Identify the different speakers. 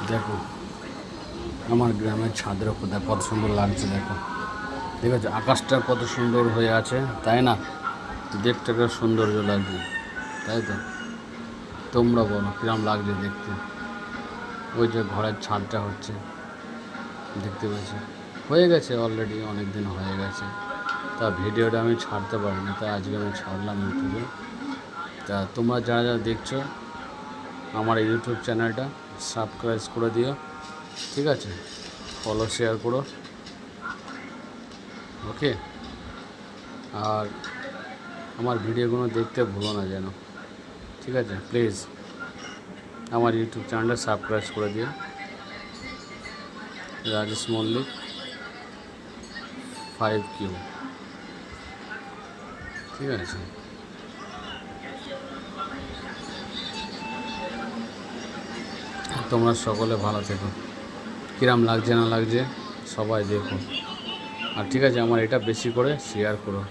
Speaker 1: দেখো আমার গ্রামের ছাদের ওপর কত সুন্দর লাগছে। দেখো ঠিক আছে, আকাশটা কত সুন্দর হয়ে আছে, তাই না? দেখতে একটা সৌন্দর্য লাগছে, তাই তো? তোমরা বলো কিরম লাগছে দেখতে? ওই যে ঘরের ছাদটা হচ্ছে, দেখতে পেয়েছি, হয়ে গেছে অলরেডি, অনেক দিন হয়ে গেছে। তা ভিডিওটা আমি ছাড়তে পারিনি, তাই আজকে আমি ছাড়লাম ইউটিউবে। তা তোমরা যারা যারা দেখছো আমার ইউটিউব চ্যানেলটা সাবস্ক্রাইব করে দিও, ঠিক আছে? ফলো শেয়ার করো, ওকে? আর আমার ভিডিওগুলো দেখতে ভুলো না যেন, ঠিক আছে? প্লিজ আমার ইউটিউব চ্যানেলটা সাবস্ক্রাইব করে দিও। রাজেশ মল্লিক 5Q, ঠিক আছে? তোমরা সকলে ভালো থেকো। কিরম লাগছে না লাগছে সবাই দেখো, আর ঠিক আছে আমার এটা বেশি করে শেয়ার করো।